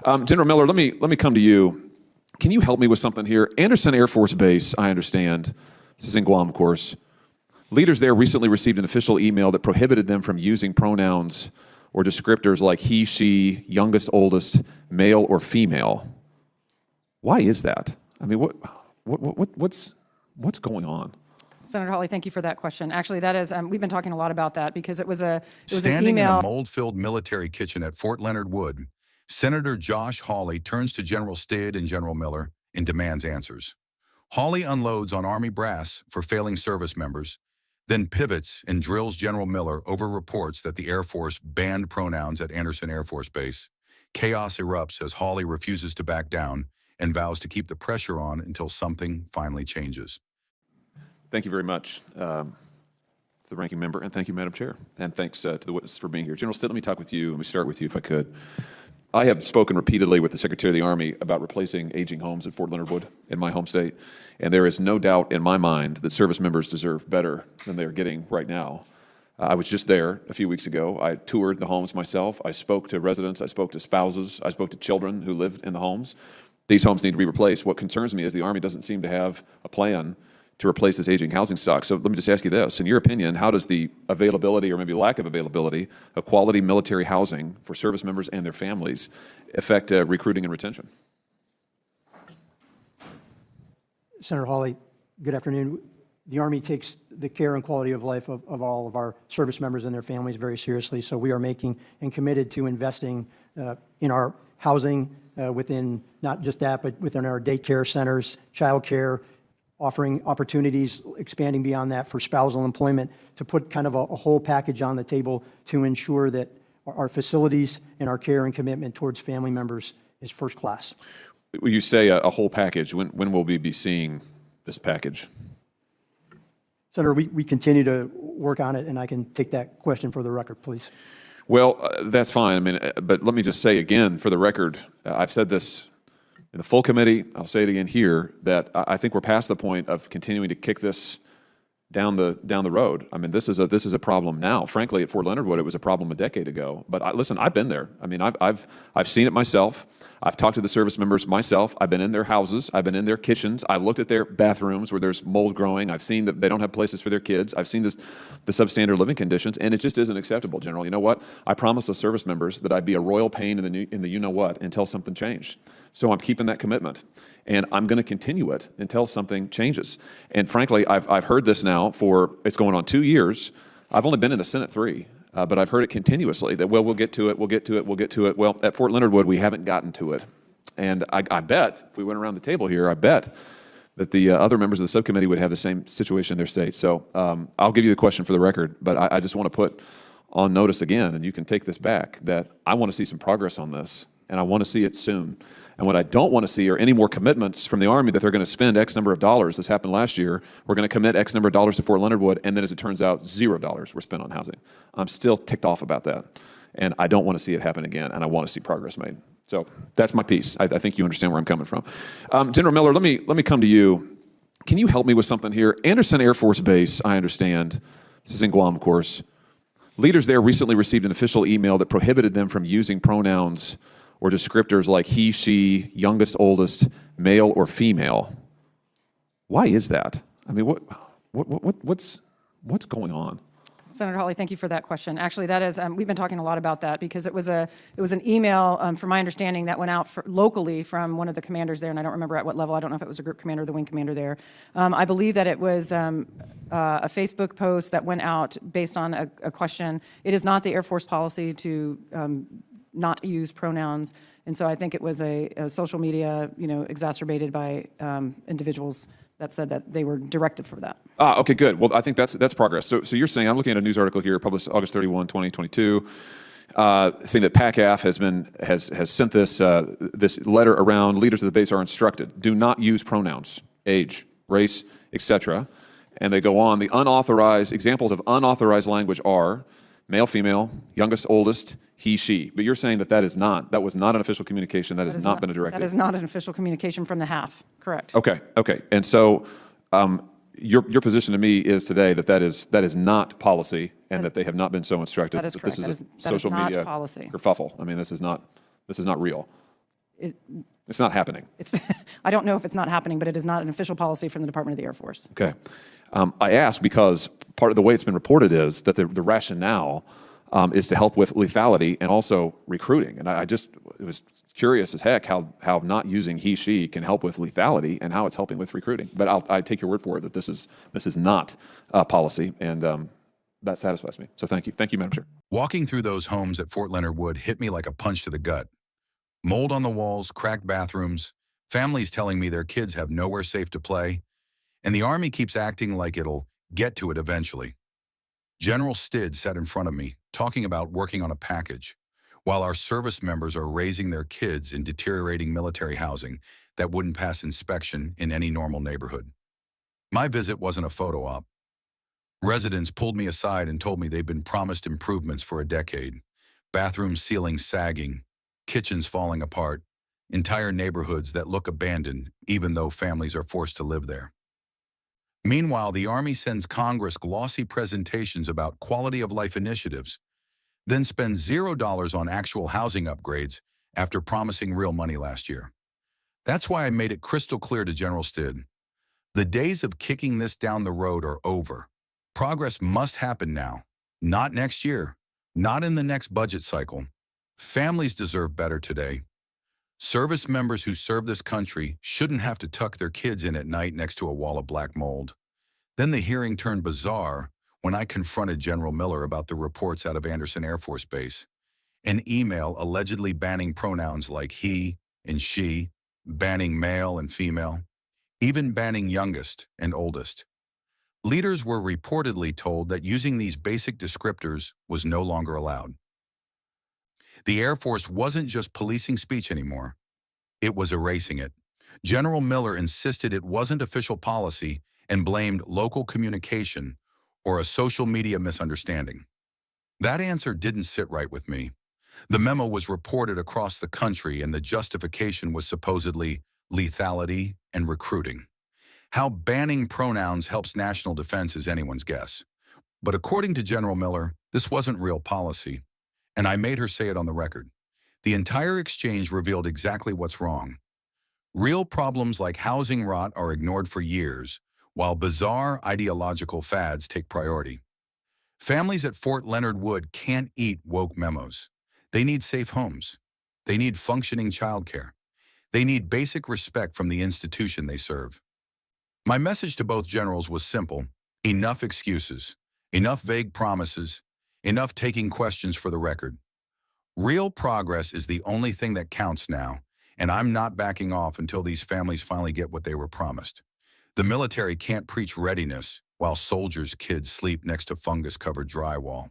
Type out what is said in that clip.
General Miller, let me come to you. Can you help me with something here? Anderson Air Force Base, I understand, this is in Guam, of course. Leaders there recently received an official email that prohibited them from using pronouns or descriptors like he, she, youngest, oldest, male, or female. Why is that? I mean, what's going on? Senator Hawley, thank you for that question. Actually, that is, we've been talking a lot about that because it was an email. Standing in a mold-filled military kitchen at Fort Leonard Wood, Senator Josh Hawley turns to General Stitt and General Miller and demands answers. Hawley unloads on Army brass for failing service members, then pivots and drills General Miller over reports that the Air Force banned pronouns at Anderson Air Force Base. Chaos erupts as Hawley refuses to back down and vows to keep the pressure on until something finally changes. Thank you very much to the ranking member, and thank you, Madam Chair, and thanks to the witnesses for being here. General Stitt, let me talk with you. Let me start with you, if I could. I have spoken repeatedly with the Secretary of the Army about replacing aging homes at Fort Leonard Wood in my home state, and there is no doubt in my mind that service members deserve better than they are getting right now. I was just there a few weeks ago. I toured the homes myself. I spoke to residents. I spoke to spouses. I spoke to children who lived in the homes. These homes need to be replaced. What concerns me is the Army doesn't seem to have a plan to replace this aging housing stock. So let me just ask you this. In your opinion, how does the availability or maybe lack of availability of quality military housing for service members and their families affect recruiting and retention? Senator Hawley, good afternoon. The Army takes the care and quality of life of all of our service members and their families very seriously. So we are making and committed to investing in our housing within not just that, but within our daycare centers, child care, offering opportunities, expanding beyond that for spousal employment, to put kind of a whole package on the table to ensure that our facilities and our care and commitment towards family members is first class. When you say a whole package, when will we be seeing this package? Senator, we continue to work on it, and I can take that question for the record, please. Well, that's fine. I mean, but let me just say again, for the record, I've said this in the full committee, I'll say it again here, that I think we're past the point of continuing to kick this down the road. I mean, this is a problem now. Frankly, at Fort Leonard Wood, it was a problem a decade ago. But listen, I've been there. I mean, I've seen it myself. I've talked to the service members myself. I've been in their houses. I've been in their kitchens. I've looked at their bathrooms where there's mold growing. I've seen that they don't have places for their kids. I've seen the substandard living conditions, and it just isn't acceptable, General. You know what? I promised those service members that I'd be a royal pain in the you-know-what until something changed. So I'm keeping that commitment, and I'm going to continue it until something changes. And frankly, I've heard this now it's going on 2 years. I've only been in the Senate 3. But I've heard it continuously that, well, we'll get to it, we'll get to it, we'll get to it. Well, at Fort Leonard Wood, we haven't gotten to it. And I bet, if we went around the table here, I bet that the other members of the subcommittee would have the same situation in their state. So I'll give you the question for the record, but I just want to put on notice again, and you can take this back, that I want to see some progress on this, and I want to see it soon. And what I don't want to see are any more commitments from the Army that they're going to spend X number of dollars. This happened last year. We're going to commit X number of dollars to Fort Leonard Wood, and then as it turns out, $0 were spent on housing. I'm still ticked off about that, and I don't want to see it happen again, and I want to see progress made. So that's my piece. I think you understand where I'm coming from. General Miller, let me come to you. Can you help me with something here? Anderson Air Force Base, I understand, this is in Guam, of course. Leaders there recently received an official email that prohibited them from using pronouns or descriptors like he, she, youngest, oldest, male, or female. Why is that? I mean, what's going on? Senator Hawley, thank you for that question. Actually, that is, we've been talking a lot about that because it was an email, from my understanding, that went out locally from one of the commanders there, and I don't remember at what level. I don't know if it was a group commander or the wing commander there. I believe that it was a Facebook post that went out based on a question. It is not the Air Force policy to not use pronouns, and so I think it was a social media, exacerbated by individuals that said that they were directed for that. Okay, good. Well, I think that's progress. So you're saying, I'm looking at a news article here published August 31, 2022, saying that PACAF has sent this letter around. Leaders of the base are instructed, do not use pronouns, age, race, etc. And they go on. The unauthorized examples of unauthorized language are male, female, youngest, oldest, he, she. But you're saying that was not an official communication. That has not been a directive. That is not an official communication from the HAF. Correct. Okay. And so your position to me is today that is not policy, and that they have not been so instructed. That is correct. This is a social media policy kerfuffle. I mean, this is not real. It's not happening. It's, I don't know if it's not happening, but it is not an official policy from the Department of the Air Force. Okay. I ask because part of the way it's been reported is that the rationale is to help with lethality and also recruiting. And it was curious as heck how not using he, she can help with lethality and how it's helping with recruiting. But I take your word for it that this is not policy, and that satisfies me. So thank you. Thank you, Madam Chair. Walking through those homes at Fort Leonard Wood hit me like a punch to the gut. Mold on the walls, cracked bathrooms, families telling me their kids have nowhere safe to play, and the Army keeps acting like it'll get to it eventually. General Stid sat in front of me, talking about working on a package, while our service members are raising their kids in deteriorating military housing that wouldn't pass inspection in any normal neighborhood. My visit wasn't a photo op. Residents pulled me aside and told me they've been promised improvements for a decade. Bathroom ceilings sagging, kitchens falling apart, entire neighborhoods that look abandoned even though families are forced to live there. Meanwhile, the Army sends Congress glossy presentations about quality of life initiatives, then spends $0 on actual housing upgrades after promising real money last year. That's why I made it crystal clear to General Stid. The days of kicking this down the road are over. Progress must happen now, not next year, not in the next budget cycle. Families deserve better today. Service members who serve this country shouldn't have to tuck their kids in at night next to a wall of black mold. Then the hearing turned bizarre when I confronted General Miller about the reports out of Anderson Air Force Base. An email allegedly banning pronouns like he and she, banning male and female, even banning youngest and oldest. Leaders were reportedly told that using these basic descriptors was no longer allowed. The Air Force wasn't just policing speech anymore. It was erasing it. General Miller insisted it wasn't official policy and blamed local communication or a social media misunderstanding. That answer didn't sit right with me. The memo was reported across the country and the justification was supposedly lethality and recruiting. How banning pronouns helps national defense is anyone's guess. But according to General Miller, this wasn't real policy. And I made her say it on the record. The entire exchange revealed exactly what's wrong. Real problems like housing rot are ignored for years, while bizarre ideological fads take priority. Families at Fort Leonard Wood can't eat woke memos. They need safe homes. They need functioning childcare. They need basic respect from the institution they serve. My message to both generals was simple: enough excuses, enough vague promises, enough taking questions for the record. Real progress is the only thing that counts now, and I'm not backing off until these families finally get what they were promised. The military can't preach readiness while soldiers' kids sleep next to fungus-covered drywall.